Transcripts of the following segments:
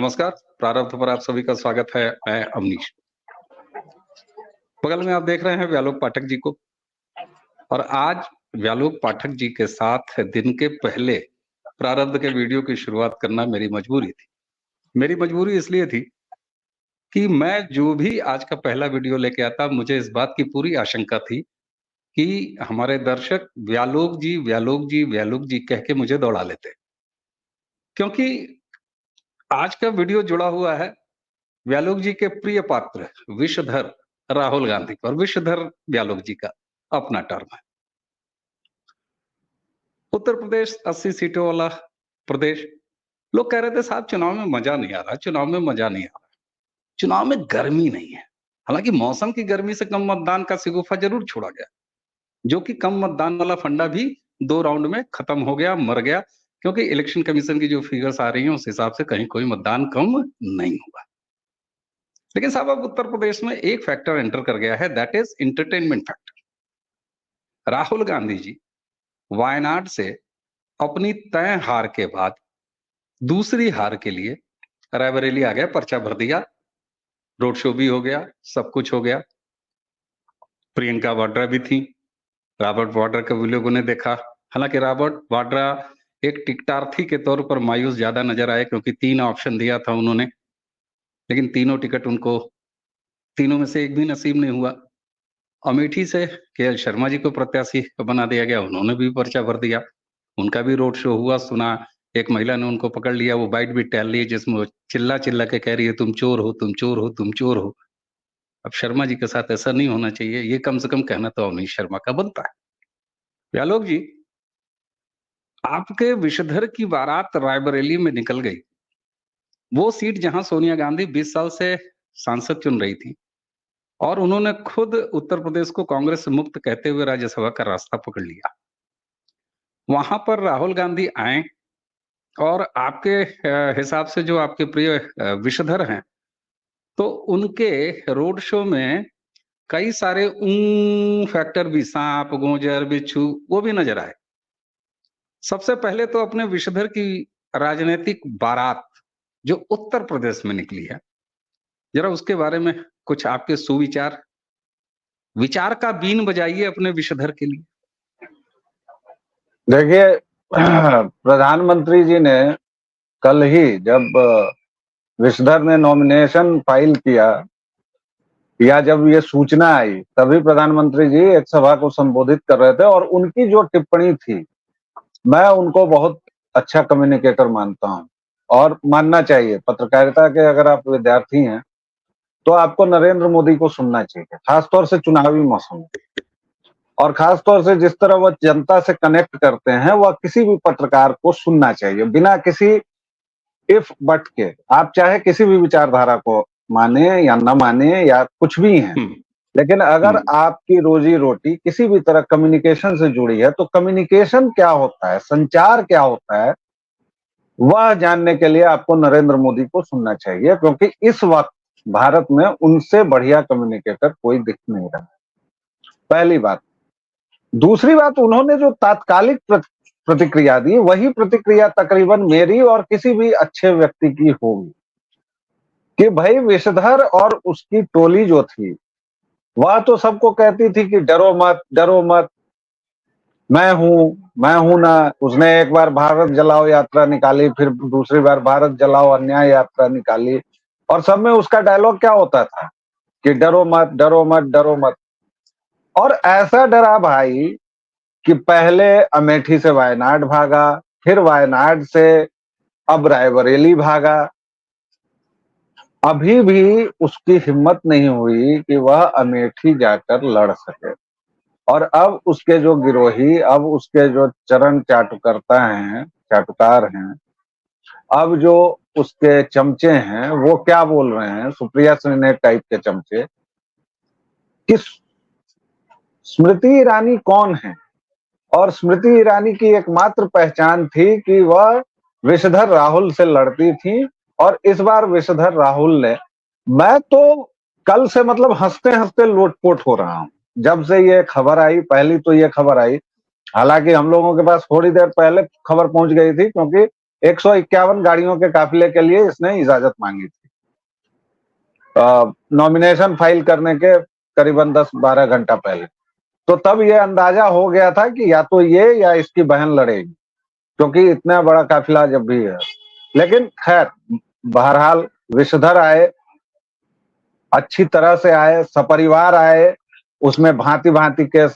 नमस्कार। प्रारब्ध पर आप सभी का स्वागत है। मैं अवनीश। बगल में आप देख रहे हैं व्यालोक पाठक जी को, और आज व्यालोक पाठक जी के साथ दिन के पहले प्रारब्ध के वीडियो की शुरुआत करना मेरी मजबूरी थी। मेरी मजबूरी इसलिए थी कि मैं जो भी आज का पहला वीडियो लेके आता, मुझे इस बात की पूरी आशंका थी कि हमारे दर्शक व्यालोक जी, व्यालोक जी, व्यालोक जी कह के मुझे दौड़ा लेते, क्योंकि आज का वीडियो जुड़ा हुआ है व्यालोक जी के प्रिय पात्र विषधर राहुल गांधी और विषधर व्यालोक जी का अपना टर्म है। उत्तर प्रदेश 80 सीटों वाला प्रदेश। लोग कह रहे थे साहब चुनाव में मजा नहीं आ रहा, चुनाव में मजा नहीं आ रहा, चुनाव में गर्मी नहीं है। हालांकि मौसम की गर्मी से कम मतदान का शिगुफा जरूर छोड़ा गया, जो कि कम मतदान वाला फंडा भी 2 राउंड में खत्म हो गया, मर गया, क्योंकि इलेक्शन कमीशन की जो फिगर्स आ रही हैं उस हिसाब से कहीं कोई मतदान कम नहीं हुआ। लेकिन साहब अब उत्तर प्रदेश में एक फैक्टर एंटर कर गया है, that is entertainment factor. Rahul Gandhi ji Wayanad से अपनी तय हार के बाद दूसरी हार के लिए रायबरेली आ गया, पर्चा भर दिया, रोड शो भी हो गया, सब कुछ हो गया। प्रियंका वाड्रा भी थी, रॉबर्ट वाड्रा को भी लोगों ने देखा। हालांकि रॉबर्ट वाड्रा एक टिकटार्थी के तौर पर मायूस ज्यादा नजर आए, क्योंकि 3 ऑप्शन दिया था उन्होंने, लेकिन तीनों टिकट उनको, तीनों में से एक भी नसीब नहीं हुआ। अमेठी से केएल शर्मा जी को प्रत्याशी बना दिया गया, उन्होंने भी पर्चा भर दिया, उनका भी रोड शो हुआ। सुना एक महिला ने उनको पकड़ लिया, वो बाइट भी टहल ली, जिसमें वो चिल्ला चिल्ला के कह रही है तुम चोर हो, तुम चोर हो, तुम चोर हो। अब शर्मा जी के साथ ऐसा नहीं होना चाहिए, ये कम से कम कहना तो अवनीश शर्मा का बनता है। व्यालोक जी, आपके विषधर की बारात रायबरेली में निकल गई, वो सीट जहां सोनिया गांधी 20 साल से सांसद चुन रही थी, और उन्होंने खुद उत्तर प्रदेश को कांग्रेस से मुक्त कहते हुए राज्यसभा का रास्ता पकड़ लिया। वहां पर राहुल गांधी आए, और आपके हिसाब से जो आपके प्रिय विषधर हैं, तो उनके रोड शो में कई सारे फैक्टर भी, सांप, गोजर, बिच्छू, वो भी नजर आए। सबसे पहले तो अपने विषधर की राजनीतिक बारात जो उत्तर प्रदेश में निकली है, जरा उसके बारे में कुछ आपके सुविचार, विचार का बीन बजाइए अपने विषधर के लिए। देखिए, प्रधानमंत्री जी ने कल ही जब विषधर ने नॉमिनेशन फाइल किया, या जब ये सूचना आई, तभी प्रधानमंत्री जी एक सभा को संबोधित कर रहे थे, और उनकी जो टिप्पणी थी, मैं उनको बहुत अच्छा कम्युनिकेटर मानता हूं, और मानना चाहिए। पत्रकारिता के अगर आप विद्यार्थी हैं तो आपको नरेंद्र मोदी को सुनना चाहिए, खासतौर से चुनावी मौसम में, और खासतौर से जिस तरह वह जनता से कनेक्ट करते हैं, वह किसी भी पत्रकार को सुनना चाहिए, बिना किसी इफ बट के। आप चाहे किसी भी विचारधारा को माने या न माने या कुछ भी हैं, लेकिन अगर आपकी रोजी रोटी किसी भी तरह कम्युनिकेशन से जुड़ी है, तो कम्युनिकेशन क्या होता है, संचार क्या होता है, वह जानने के लिए आपको नरेंद्र मोदी को सुनना चाहिए, क्योंकि इस वक्त भारत में उनसे बढ़िया कम्युनिकेटर कोई दिख नहीं रहा। पहली बात। दूसरी बात, उन्होंने जो तात्कालिक प्रतिक्रिया दी, वही प्रतिक्रिया तकरीबन मेरी और किसी भी अच्छे व्यक्ति की होगी, कि भाई विषधर और उसकी टोली जो थी, वह तो सबको कहती थी कि डरो मत, डरो मत, मैं हूं ना। उसने एक बार भारत जलाओ यात्रा निकाली, फिर दूसरी बार भारत जलाओ अन्याय यात्रा निकाली, और सब में उसका डायलॉग क्या होता था कि डरो मत, डरो मत, डरो मत। और ऐसा डरा भाई कि पहले अमेठी से वायनाड भागा, फिर वायनाड से अब रायबरेली भागा। अभी भी उसकी हिम्मत नहीं हुई कि वह अमेठी जाकर लड़ सके। और अब उसके जो गिरोही, अब उसके जो चरण चाटुकर्ता हैं, चाटुकार हैं, अब जो उसके चमचे हैं, वो क्या बोल रहे हैं, सुप्रिया सिन्हा टाइप के चमचे, कि स्मृति ईरानी कौन है। और स्मृति ईरानी की एकमात्र पहचान थी कि वह विषधर राहुल से लड़ती थी, और इस बार विषधर राहुल ने, मैं तो कल से मतलब हंसते हंसते लोटपोट हो रहा हूं। जब से ये खबर आई, पहली तो ये खबर आई, हालांकि हम लोगों के पास थोड़ी देर पहले खबर पहुंच गई थी, क्योंकि 151 गाड़ियों के काफिले के लिए इसने इजाजत मांगी थी नॉमिनेशन फाइल करने के करीबन 10-12 घंटा पहले। तो तब ये अंदाजा हो गया था कि या तो ये या इसकी बहन लड़ेगी, क्योंकि इतना बड़ा काफिला जब भी है। लेकिन खैर बहरहाल विषधर आए, अच्छी तरह से आए, सपरिवार आए, उसमें भांति भांति के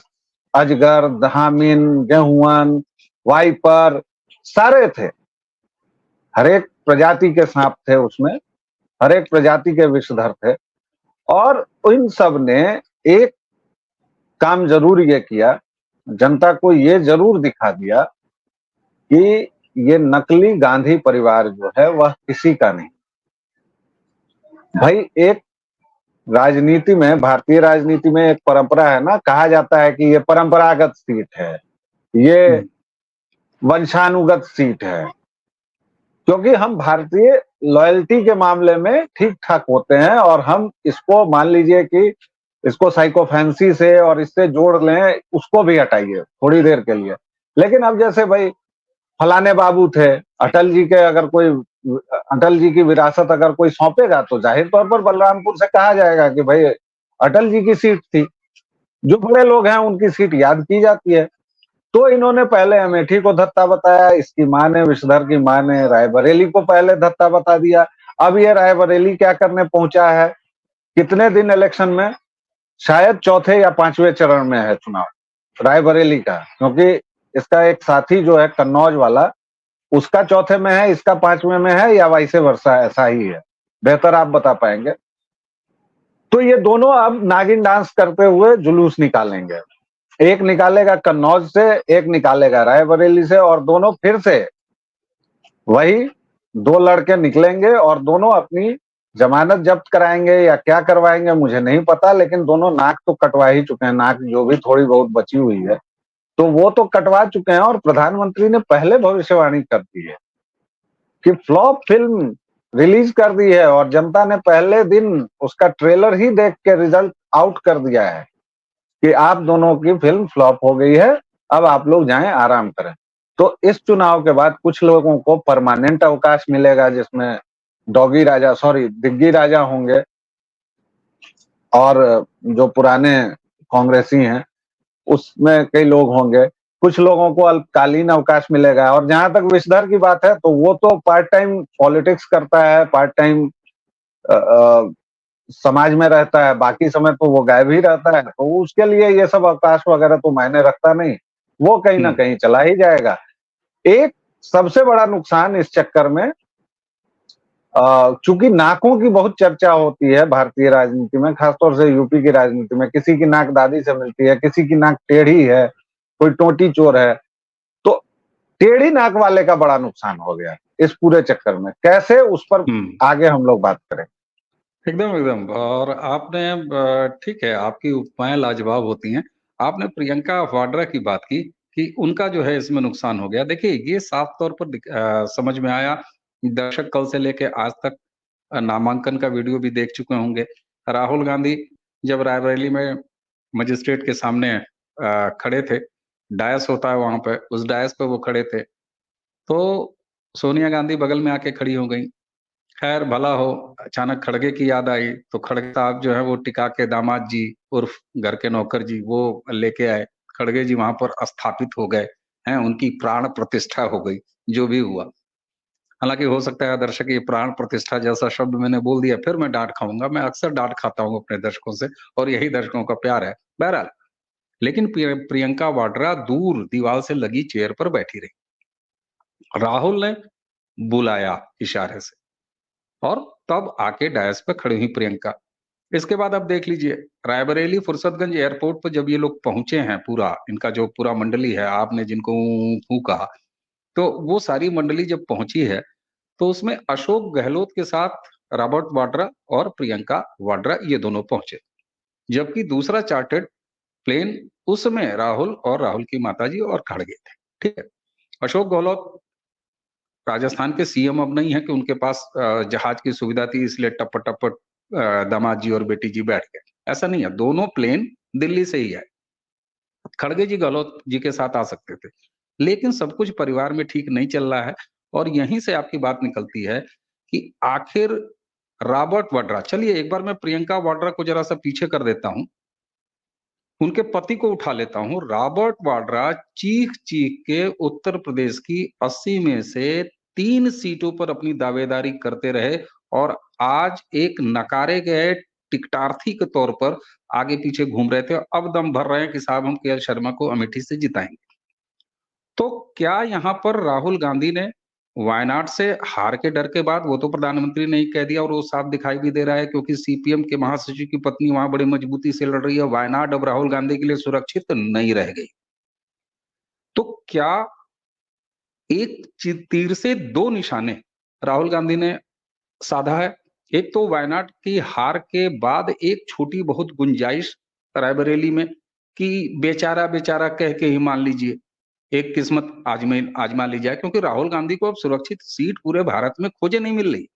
अजगर, धामिन, गेहुअन, वाइपर सारे थे, हर एक प्रजाति के सांप थे उसमें, हर एक प्रजाति के विषधर थे। और इन सब ने एक काम जरूर ये किया, जनता को ये जरूर दिखा दिया कि ये नकली गांधी परिवार जो है वह किसी का नहीं। भाई एक राजनीति में, भारतीय राजनीति में एक परंपरा है ना, कहा जाता है कि ये परंपरागत सीट है, ये वंशानुगत सीट है, क्योंकि हम भारतीय लॉयल्टी के मामले में ठीक ठाक होते हैं और हम इसको मान लीजिए कि इसको साइकोफैंसी से और इससे जोड़ लें, उसको भी हटाइए थोड़ी देर के लिए। लेकिन अब जैसे भाई फलाने बाबू थे, अटल जी के अगर कोई, अटल जी की विरासत अगर कोई सौंपेगा तो जाहिर तौर पर बलरामपुर से कहा जाएगा कि भाई अटल जी की सीट थी। जो बड़े लोग हैं उनकी सीट याद की जाती है। तो इन्होंने पहले अमेठी को धत्ता बताया, इसकी मां ने, विषधर की मां ने रायबरेली को पहले धत्ता बता दिया। अब ये रायबरेली क्या करने पहुंचा है, कितने दिन इलेक्शन में, शायद चौथे या पांचवें चरण में है चुनाव रायबरेली का, क्योंकि इसका एक साथी जो है कन्नौज वाला, उसका चौथे में है, इसका पांचवें में है, या वाइसे वर्षा, ऐसा ही है, बेहतर आप बता पाएंगे। तो ये दोनों अब नागिन डांस करते हुए जुलूस निकालेंगे, एक निकालेगा कन्नौज से, एक निकालेगा रायबरेली से, और दोनों फिर से वही दो लड़के निकलेंगे और दोनों अपनी जमानत जब्त कराएंगे या क्या करवाएंगे मुझे नहीं पता, लेकिन दोनों नाक तो कटवा ही चुके हैं, नाक जो भी थोड़ी बहुत बची हुई है तो वो तो कटवा चुके हैं। और प्रधानमंत्री ने पहले भविष्यवाणी कर दी है कि फ्लॉप फिल्म रिलीज कर दी है, और जनता ने पहले दिन उसका ट्रेलर ही देख के रिजल्ट आउट कर दिया है कि आप दोनों की फिल्म फ्लॉप हो गई है, अब आप लोग जाएं आराम करें। तो इस चुनाव के बाद कुछ लोगों को परमानेंट अवकाश मिलेगा, जिसमें दिग्गी राजा होंगे, और जो पुराने कांग्रेसी हैं उसमें कई लोग होंगे, कुछ लोगों को अल्पकालीन अवकाश मिलेगा। और जहां तक विषधर की बात है तो वो तो पार्ट टाइम पॉलिटिक्स करता है, पार्ट टाइम समाज में रहता है, बाकी समय तो वो गायब ही रहता है, तो उसके लिए ये सब अवकाश वगैरह तो मायने रखता नहीं, वो कहीं ना कहीं चला ही जाएगा। एक सबसे बड़ा नुकसान इस चक्कर में, चूंकि नाकों की बहुत चर्चा होती है भारतीय राजनीति में, खासतौर से यूपी की राजनीति में, किसी की नाक दादी से मिलती है, किसी की नाक टेढ़ी है, कोई टोटी चोर है, तो टेढ़ी नाक वाले का बड़ा नुकसान हो गया इस पूरे चक्कर में। कैसे, उस पर आगे हम लोग बात करें। एकदम एकदम। और आपने ठीक है, आपकी उपमाएं लाजवाब होती हैं। आपने प्रियंका वाड्रा की बात की कि उनका जो है इसमें नुकसान हो गया। देखिए ये साफ तौर पर समझ में आया, दर्शक कल से लेके आज तक नामांकन का वीडियो भी देख चुके होंगे। राहुल गांधी जब रायबरेली में मजिस्ट्रेट के सामने खड़े थे, डायस होता है वहां पे, उस डायस पे वो खड़े थे, तो सोनिया गांधी बगल में आके खड़ी हो गई। खैर भला हो, अचानक खड़गे की याद आई तो खड़गे साहब जो है वो टिका के दामाद जी उर्फ घर के नौकर जी वो लेके आए। खड़गे जी वहां पर स्थापित हो गए हैं, उनकी प्राण प्रतिष्ठा हो गई, जो भी हुआ। हालांकि हो सकता है दर्शक ये प्राण प्रतिष्ठा जैसा शब्द मैंने बोल दिया, फिर मैं डांट खाऊंगा। मैं अक्सर डांट खाता हूँ अपने दर्शकों से, और यही दर्शकों का प्यार है। बहरहाल, लेकिन प्रियंका वाड्रा दूर दीवार से लगी चेयर पर बैठी रही। राहुल ने बुलाया इशारे से, और तब आके डायस पे खड़ी हुई प्रियंका। इसके बाद अब देख लीजिए, रायबरेली फुर्सतगंज एयरपोर्ट पर जब ये लोग पहुंचे हैं, पूरा इनका जो पूरा मंडली है, आपने जिनको ऊ कहा, तो वो सारी मंडली जब पहुंची है तो उसमें अशोक गहलोत के साथ रॉबर्ट वाड्रा और प्रियंका वाड्रा ये दोनों पहुंचे। जबकि दूसरा चार्टर्ड प्लेन, उसमें राहुल और राहुल की माताजी और खड़गे थे। ठीक है, अशोक गहलोत राजस्थान के सीएम अब नहीं है कि उनके पास जहाज की सुविधा थी इसलिए टप टप दामाद जी और बेटी जी बैठ गए, ऐसा नहीं है। दोनों प्लेन दिल्ली से ही है। खड़गे जी गहलोत जी के साथ आ सकते थे, लेकिन सब कुछ परिवार में ठीक नहीं चल रहा है, और यहीं से आपकी बात निकलती है कि आखिर रॉबर्ट वाड्रा, चलिए एक बार मैं प्रियंका वाड्रा को जरा सा पीछे कर देता हूं, उनके पति को उठा लेता हूं। रॉबर्ट वाड्रा चीख चीख के उत्तर प्रदेश की 80 में से 3 सीटों पर अपनी दावेदारी करते रहे और आज एक नकारे गए टिकटार्थी के तौर पर आगे पीछे घूम रहे थे। अब दम भर रहे हैं कि साहब हम के शर्मा को अमेठी से जिताएंगे। तो क्या यहाँ पर राहुल गांधी ने वायनाड से हार के डर के बाद, वो तो प्रधानमंत्री ने ही कह दिया और वो साफ दिखाई भी दे रहा है क्योंकि सीपीएम के महासचिव की पत्नी वहां बड़ी मजबूती से लड़ रही है, वायनाड अब राहुल गांधी के लिए सुरक्षित नहीं रह गई। तो क्या एक तीर से दो निशाने राहुल गांधी ने साधा है? एक तो वायनाड की हार के बाद एक छोटी बहुत गुंजाइश रायबरेली में कि बेचारा बेचारा कह के ही मान लीजिए एक किस्मत आजमा ली जाए, क्योंकि राहुल गांधी को अब सुरक्षित सीट पूरे भारत में खोजे नहीं मिल रही।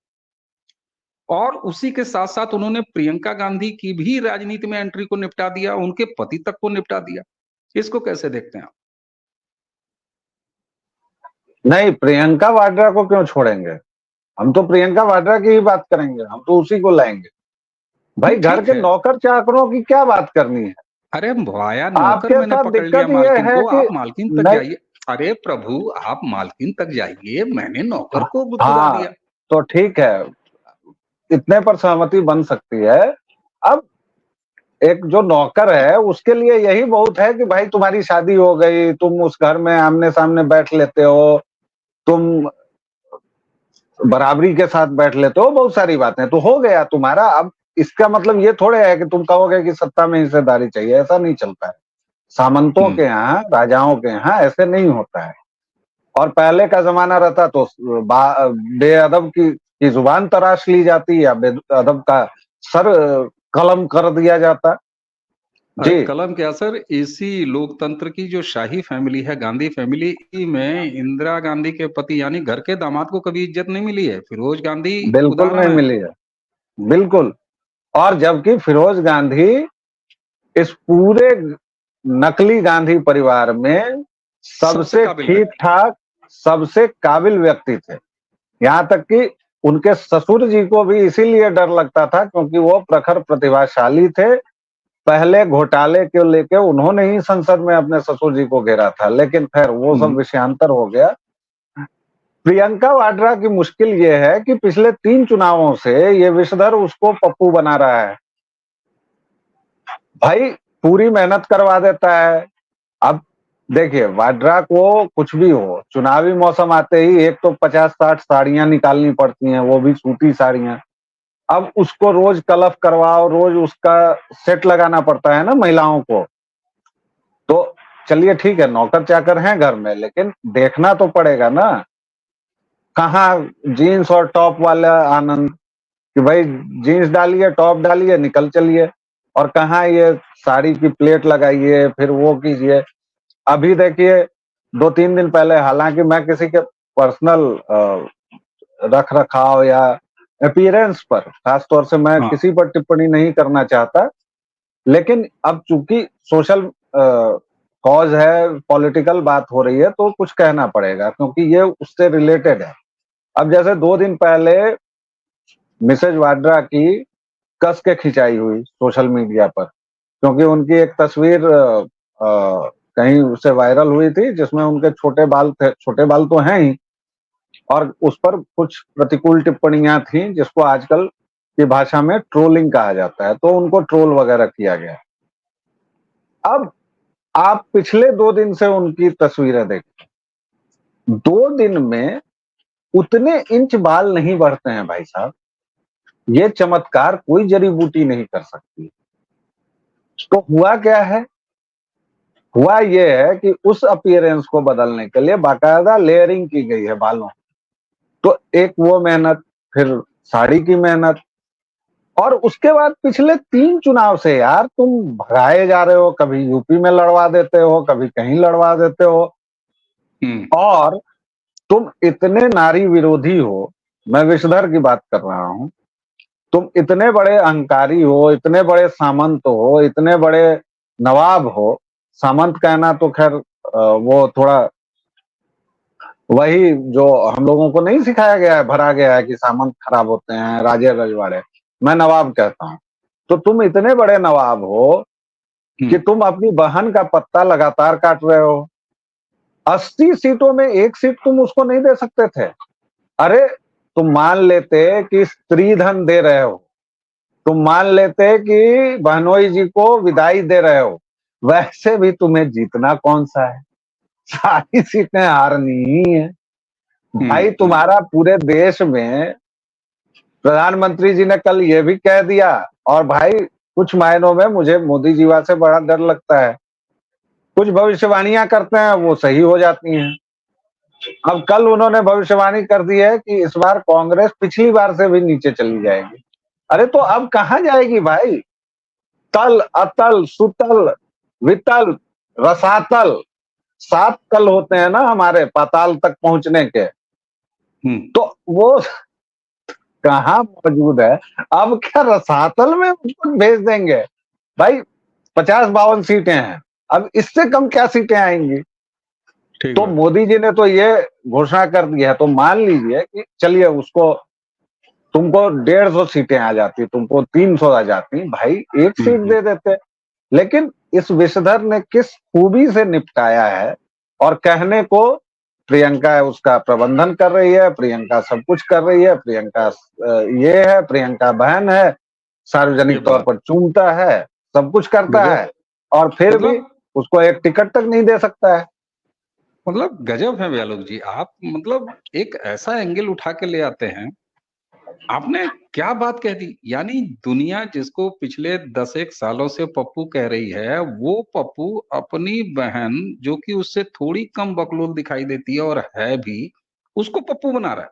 और उसी के साथ साथ उन्होंने प्रियंका गांधी की भी राजनीति में एंट्री को निपटा दिया, उनके पति तक को निपटा दिया। इसको कैसे देखते हैं आप? नहीं, प्रियंका वाड्रा को क्यों छोड़ेंगे? हम तो प्रियंका वाड्रा की ही बात करेंगे, हम तो उसी को लाएंगे। भाई घर के नौकर चाकरों की क्या बात करनी है? अरे भाया, नौकर आपके मैंने साथ पकड़ लिया दिक्कत ये मालकिन है को, कि आप मालकिन तक जाइए। अरे प्रभु, आप मालकिन तक जाइए, मैंने नौकर को बुतुरा दिया। तो ठीक है, इतने पर सहमति बन सकती है। अब एक जो नौकर है उसके लिए यही बहुत है कि भाई तुम्हारी शादी हो गई, तुम उस घर में आमने सामने बैठ लेते हो, तुम बराबरी के साथ बैठ लेते हो, बहुत सारी बातें तो हो गया तुम्हारा। अब इसका मतलब ये थोड़े है कि तुम कहोगे कि सत्ता में हिस्सेदारी चाहिए, ऐसा नहीं चलता है। सामंतों के यहाँ, राजाओं के यहाँ ऐसे नहीं होता है। और पहले का जमाना रहता तो बेअदब की जुबान तराश ली जाती या बेअदब का सर कलम कर दिया जाता। जी, कलम क्या सर, इसी लोकतंत्र की जो शाही फैमिली है, गांधी फैमिली में इंदिरा गांधी के पति यानी घर के दामाद को कभी इज्जत नहीं मिली है। फिरोज गांधी बिल्कुल नहीं मिली है, बिल्कुल। और जबकि फिरोज गांधी इस पूरे नकली गांधी परिवार में सबसे ठीक ठाक, सबसे काबिल व्यक्ति थे। यहाँ तक कि उनके ससुर जी को भी इसीलिए डर लगता था क्योंकि वो प्रखर प्रतिभाशाली थे। पहले घोटाले के लेके उन्होंने ही संसद में अपने ससुर जी को घेरा था, लेकिन फिर वो सब विषयांतर हो गया। प्रियंका वाड्रा की मुश्किल ये है कि पिछले 3 चुनावों से ये विषधर उसको पप्पू बना रहा है। भाई पूरी मेहनत करवा देता है। अब देखिए, वाड्रा को कुछ भी हो, चुनावी मौसम आते ही एक तो 50-60 साड़ियां निकालनी पड़ती हैं, वो भी सूती साड़ियां। अब उसको रोज कलफ करवाओ, रोज उसका सेट लगाना पड़ता है ना महिलाओं को। तो चलिए ठीक है, नौकर चाकर हैं घर में, लेकिन देखना तो पड़ेगा ना। कहाँ जीन्स और टॉप वाला आनंद कि भाई जीन्स डालिए, टॉप डालिए, निकल चलिए, और कहाँ ये साड़ी की प्लेट लगाइए, फिर वो कीजिए। अभी देखिए 2-3 दिन पहले, हालांकि मैं किसी के पर्सनल रख रखाव या अपीयरेंस पर खासतौर से मैं किसी पर टिप्पणी नहीं करना चाहता, लेकिन अब चूंकि सोशल कॉज है, पॉलिटिकल बात हो रही है, तो कुछ कहना पड़ेगा क्योंकि ये उससे रिलेटेड है। अब जैसे 2 दिन पहले मिसेज वाड्रा की कस के खिंचाई हुई सोशल मीडिया पर, क्योंकि उनकी एक तस्वीर कहीं उससे वायरल हुई थी जिसमें उनके छोटे बाल थे, छोटे बाल तो हैं ही, और उस पर कुछ प्रतिकूल टिप्पणियां थी जिसको आजकल की भाषा में ट्रोलिंग कहा जाता है, तो उनको ट्रोल वगैरह किया गया। अब आप पिछले 2 दिन से उनकी तस्वीरें देखिए, 2 दिन में उतने इंच बाल नहीं बढ़ते हैं भाई साहब। ये चमत्कार कोई जड़ी बूटी नहीं कर सकती। तो हुआ क्या है? हुआ ये है कि उस अपीयरेंस को बदलने के लिए बाकायदा लेयरिंग की गई है बालों। तो एक वो मेहनत, फिर साड़ी की मेहनत, और उसके बाद पिछले 3 चुनाव से यार तुम भगाए जा रहे हो, कभी यूपी में लड़वा देते हो, कभी कहीं लड़वा देते हो, और तुम इतने नारी विरोधी हो। मैं विषधर की बात कर रहा हूं। तुम इतने बड़े अहंकारी हो, इतने बड़े सामंत हो, इतने बड़े नवाब हो। सामंत कहना तो खैर वो थोड़ा वही जो हम लोगों को नहीं सिखाया गया है, भरा गया है कि सामंत खराब होते हैं, राजे रजवाड़े। मैं नवाब कहता हूँ। तो तुम इतने बड़े नवाब हो कि तुम अपनी बहन का पत्ता लगातार काट रहे हो। 80 सीटों में एक सीट तुम उसको नहीं दे सकते थे। अरे तुम मान लेते कि स्त्री धन दे रहे हो, तुम मान लेते कि बहनोई जी को विदाई दे रहे हो, वैसे भी तुम्हें जीतना कौन सा है, सारी सीटें हारनी ही है। भाई तुम्हारा पूरे देश में प्रधानमंत्री जी ने कल ये भी कह दिया, और भाई कुछ मायनों में मुझे मोदी जी से बड़ा डर लगता है। कुछ भविष्यवाणियां करते हैं वो सही हो जाती हैं। अब कल उन्होंने भविष्यवाणी कर दी है कि इस बार कांग्रेस पिछली बार से भी नीचे चली जाएगी। अरे तो अब कहां जाएगी भाई? तल अतल सुतल वितल रसातल, 7 तल होते हैं ना हमारे पाताल तक पहुंचने के, तो वो कहाँ मौजूद है? अब क्या रसातल में उसको भेज देंगे? भाई 50-52 सीटें हैं, अब इससे कम क्या सीटें आएंगी? तो मोदी जी ने तो ये घोषणा कर दी है, तो मान लीजिए कि चलिए उसको, तुमको 150 सीटें आ जाती, तुमको 300 आ जाती, भाई एक सीट दे देते। लेकिन इस विषधर ने किस खूबी से निपटाया है, और कहने को प्रियंका उसका प्रबंधन कर रही है, प्रियंका सब कुछ कर रही है, प्रियंका ये है, प्रियंका बहन है, सार्वजनिक तौर पर चूमता है, सब कुछ करता है, और फिर भी उसको एक टिकट तक नहीं दे सकता है। मतलब गजब है व्यालोक जी, आप मतलब एक ऐसा एंगल उठा के ले आते हैं। आपने क्या बात कह दी, यानी दुनिया जिसको पिछले 10 सालों से पप्पू कह रही है, वो पप्पू अपनी बहन जो कि उससे थोड़ी कम बकलोल दिखाई देती है और है भी, उसको पप्पू बना रहा है।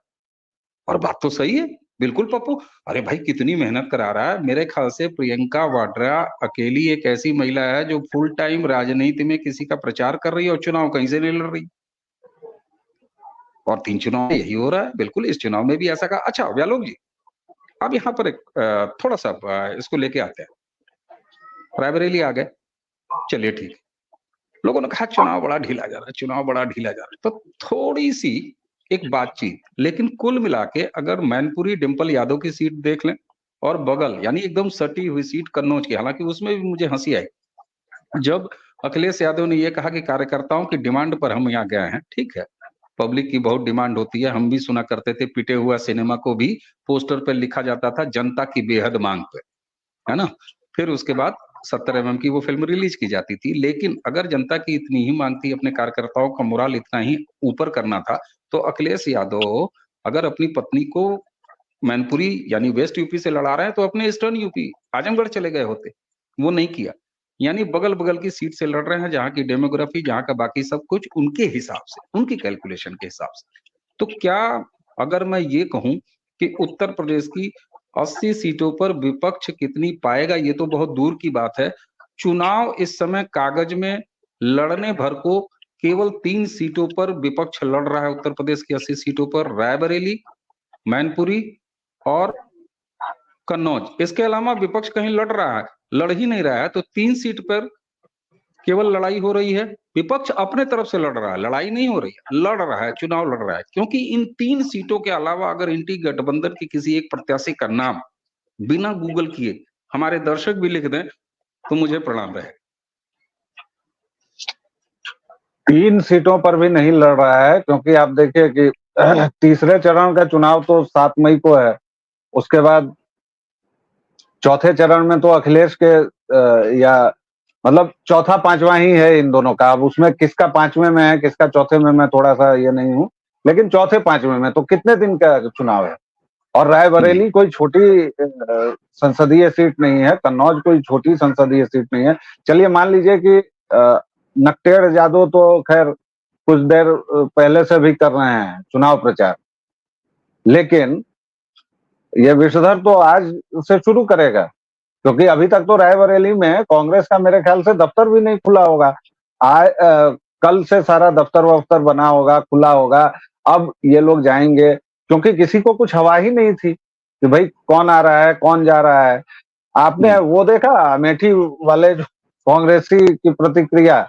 और बात तो सही है, बिल्कुल पप्पू। अरे भाई कितनी मेहनत करा रहा है। मेरे ख्याल से प्रियंका वाड्रा अकेली एक ऐसी महिला है जो फुल टाइम राजनीति में किसी का प्रचार कर रही है और चुनाव कहीं से नहीं लड़ रही। और 3 चुनाव में यही हो रहा है, बिल्कुल इस चुनाव में भी ऐसा कहा। अच्छा व्यालोक जी, अब यहाँ पर एक थोड़ा सा इसको लेके आते हैं। रायबरेली आ गए, चलिए ठीक है। लोगों ने कहा चुनाव बड़ा ढीला जा रहा है, चुनाव बड़ा ढीला जा रहा है, तो थोड़ी सी एक बातचीत। लेकिन कुल मिला के अगर मैनपुरी डिंपल यादव की सीट देख लें, और बगल यानी एकदम सटी हुई सीट कन्नौज की, हालांकि उसमें भी मुझे हंसी आई जब अखिलेश यादव ने यह कहा कि कार्यकर्ताओं की डिमांड पर हम यहाँ गए हैं। ठीक है, पब्लिक की बहुत डिमांड होती है, हम भी सुना करते थे। पिटे हुआ सिनेमा को भी पोस्टर पर लिखा जाता था जनता की बेहद मांग पे, है ना। फिर उसके बाद 70 mm की वो फिल्म रिलीज की जाती थी। लेकिन अगर जनता की इतनी ही मांग थी, अपने कार्यकर्ताओं का मोराल इतना ही ऊपर करना था, तो अखिलेश यादव अगर अपनी पत्नी को मैनपुरी यानी वेस्ट यूपी से लड़ा रहे हैं, तो अपने ईस्टर्न यूपी आजमगढ़ चले गए होते। वो नहीं किया, यानी बगल बगल की सीट से लड़ रहे हैं, जहां की डेमोग्राफी, जहां का बाकी सब कुछ उनके हिसाब से, उनकी कैलकुलेशन के हिसाब से। तो क्या अगर मैं ये कहूं कि उत्तर प्रदेश की 80 सीटों पर विपक्ष कितनी पाएगा, ये तो बहुत दूर की बात है। चुनाव इस समय कागज में लड़ने भर को केवल 3 सीटों पर विपक्ष लड़ रहा है उत्तर प्रदेश की 80 सीटों पर, रायबरेली, मैनपुरी और कन्नौज। इसके अलावा विपक्ष कहीं लड़ रहा है, लड़ ही नहीं रहा है। तो 3 सीट पर केवल लड़ाई हो रही है, विपक्ष अपने तरफ से लड़ रहा है, लड़ाई नहीं हो रही है, लड़ रहा है, चुनाव लड़ रहा है। क्योंकि इन 3 सीटों के अलावा अगर इंडी गठबंधन की किसी एक प्रत्याशी का नाम बिना गूगल किए हमारे दर्शक भी लिख दें, तो मुझे प्रणाम रहे। 3 सीटों पर भी नहीं लड़ रहा है, क्योंकि आप देखिए कि तीसरे चरण का चुनाव तो 7 मई को है। उसके बाद चौथे चरण में तो अखिलेश के या मतलब चौथा पांचवा ही है इन दोनों का। अब उसमें किसका 5वें में है, किसका चौथे में, मैं थोड़ा सा ये नहीं हूं, लेकिन चौथे 5वें में तो कितने दिन का चुनाव है। और रायबरेली कोई छोटी संसदीय सीट नहीं है, कन्नौज कोई छोटी संसदीय सीट नहीं है। चलिए मान लीजिए कि नक्टेड़ यादव तो खैर कुछ देर पहले से भी कर रहे हैं चुनाव प्रचार, लेकिन ये विषधर तो आज से शुरू करेगा, क्योंकि अभी तक तो रायबरेली में कांग्रेस का मेरे ख्याल से दफ्तर भी नहीं खुला होगा। कल से सारा दफ्तर वफ्तर बना होगा, खुला होगा। अब ये लोग जाएंगे, क्योंकि किसी को कुछ हवा ही नहीं थी कि भाई कौन आ रहा है, कौन जा रहा है। आपने वो देखा अमेठी वाले जो कांग्रेसी की प्रतिक्रिया,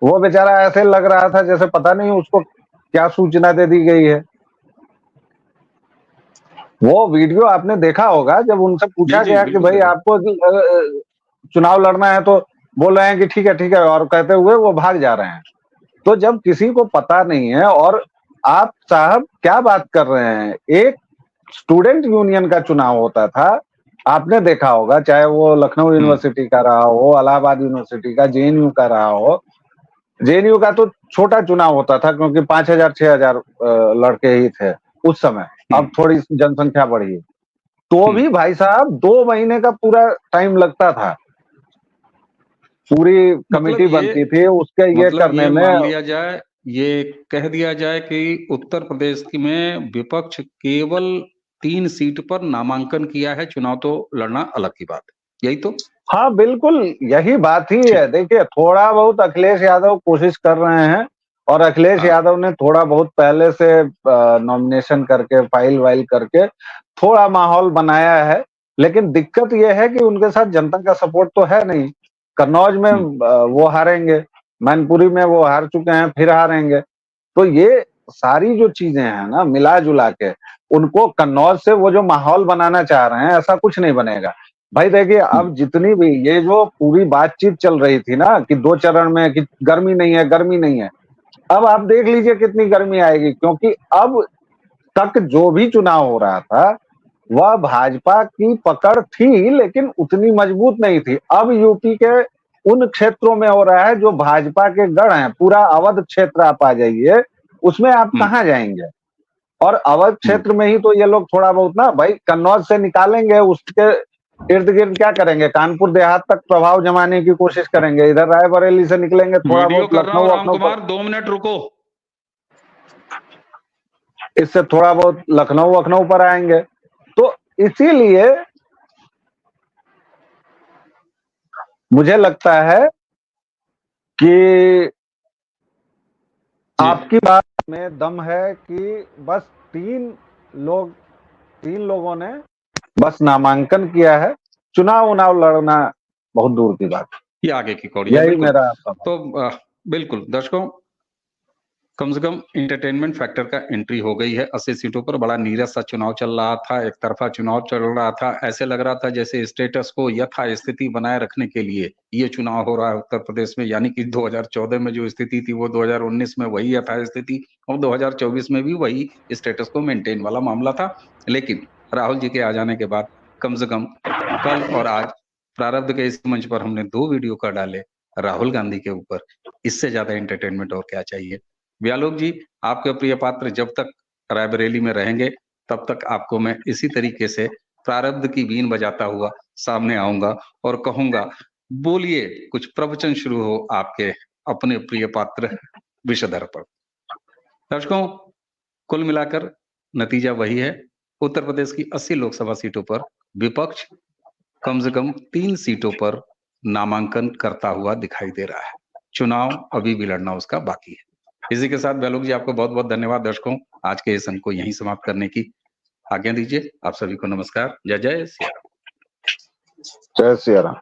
वो बेचारा ऐसे लग रहा था जैसे पता नहीं उसको क्या सूचना दे दी गई है। वो वीडियो आपने देखा होगा, जब उनसे पूछा जी, जी, गया कि बिल्कुल भाई देखा। आपको चुनाव लड़ना है, तो बोल रहे हैं कि ठीक है, और कहते हुए वो भाग जा रहे हैं। तो जब किसी को पता नहीं है, और आप साहब क्या बात कर रहे हैं, एक स्टूडेंट यूनियन का चुनाव होता था, आपने देखा होगा, चाहे वो लखनऊ यूनिवर्सिटी का रहा हो, इलाहाबाद यूनिवर्सिटी का, जेएनयू का रहा हो। जेएनयू का तो छोटा चुनाव होता था, क्योंकि 5,000 6,000 लड़के ही थे उस समय। अब थोड़ी जनसंख्या बढ़ी, तो भी भाई साहब 2 महीने का पूरा टाइम लगता था, पूरी मतलब कमेटी बनती थी उसके ये मतलब करने ये में। मान लिया जाए, ये कह दिया जाए कि उत्तर प्रदेश में विपक्ष केवल 3 सीट पर नामांकन किया है, चुनाव तो लड़ना अलग की बात है, यही तो? हाँ बिल्कुल, यही बात ही है। देखिए, थोड़ा बहुत अखिलेश यादव कोशिश कर रहे हैं, और अखिलेश हाँ। यादव ने थोड़ा बहुत पहले से नॉमिनेशन करके, फाइल वाइल करके थोड़ा माहौल बनाया है। लेकिन दिक्कत यह है कि उनके साथ जनता का सपोर्ट तो है नहीं। कन्नौज में वो हारेंगे, मैनपुरी में वो हार चुके हैं, फिर हारेंगे। तो ये सारी जो चीजें हैं ना, मिला जुला के उनको कन्नौज से वो जो माहौल बनाना चाह रहे हैं, ऐसा कुछ नहीं बनेगा। भाई देखिए, अब जितनी भी ये जो पूरी बातचीत चल रही थी ना कि 2 चरण में, कि गर्मी नहीं है, गर्मी नहीं है, अब आप देख लीजिए कितनी गर्मी आएगी। क्योंकि अब तक जो भी चुनाव हो रहा था, वह भाजपा की पकड़ थी, लेकिन उतनी मजबूत नहीं थी। अब यूपी के उन क्षेत्रों में हो रहा है जो भाजपा के गढ़ हैं। पूरा अवध क्षेत्र आप आ जाइए, उसमें आप कहाँ जाएंगे? और अवध क्षेत्र में ही तो ये लोग थोड़ा बहुत ना, भाई कन्नौज से निकालेंगे, उसके इर्द गिर्द क्या करेंगे, कानपुर देहात तक प्रभाव जमाने की कोशिश करेंगे। इधर रायबरेली से निकलेंगे, थोड़ा वीडियो बहुत कर रहा हूँ लखनऊ राम वखनऊ पर, कुमार, 2 मिनट रुको। इससे थोड़ा बहुत लखनऊ वखनऊ पर आएंगे। तो इसीलिए मुझे लगता है कि आपकी बात में दम है कि बस 3 लोगों ने बस नामांकन किया है। चुनाव उनाव लड़ना बहुत दूर की बात है। ये आगे की कौड़ी है, यही बिल्कुल। मेरा आपका तो बिल्कुल दर्शकों, कम से कम एंटरटेनमेंट फैक्टर का एंट्री हो गई है। 80 सीटों पर बड़ा नीरस सा चुनाव चल रहा था, एक तरफा चुनाव चल रहा था। ऐसे लग रहा था जैसे स्टेटस को यथास्थिति बनाए रखने के लिए ये चुनाव हो रहा है उत्तर प्रदेश में। यानी कि 2014 में जो स्थिति थी वो 2019 में वही यथास्थिति, और 2024 में भी वही स्टेटस को मेंटेन वाला मामला था। लेकिन राहुल जी के आ जाने के बाद कम से कम कल और आज प्रारब्ध के इस मंच पर हमने 2 वीडियो कर डाले राहुल गांधी के ऊपर। इससे ज्यादा एंटरटेनमेंट और क्या चाहिए? व्यालोक जी, आपके प्रिय पात्र जब तक रायबरेली में रहेंगे तब तक आपको मैं इसी तरीके से प्रारब्ध की बीन बजाता हुआ सामने आऊंगा और कहूंगा, बोलिए, कुछ प्रवचन शुरू हो आपके अपने प्रिय पात्र विषधर पर। दर्शकों, कुल मिलाकर नतीजा वही है, उत्तर प्रदेश की 80 लोकसभा सीटों पर विपक्ष कम से कम 3 सीटों पर नामांकन करता हुआ दिखाई दे रहा है। चुनाव अभी भी लड़ना उसका बाकी है। इसी के साथ व्यालोक जी, आपको बहुत बहुत धन्यवाद। दर्शकों, आज के इस अंक को यहीं समाप्त करने की आज्ञा दीजिए। आप सभी को नमस्कार। जय जय सिया राम। जय सिया राम।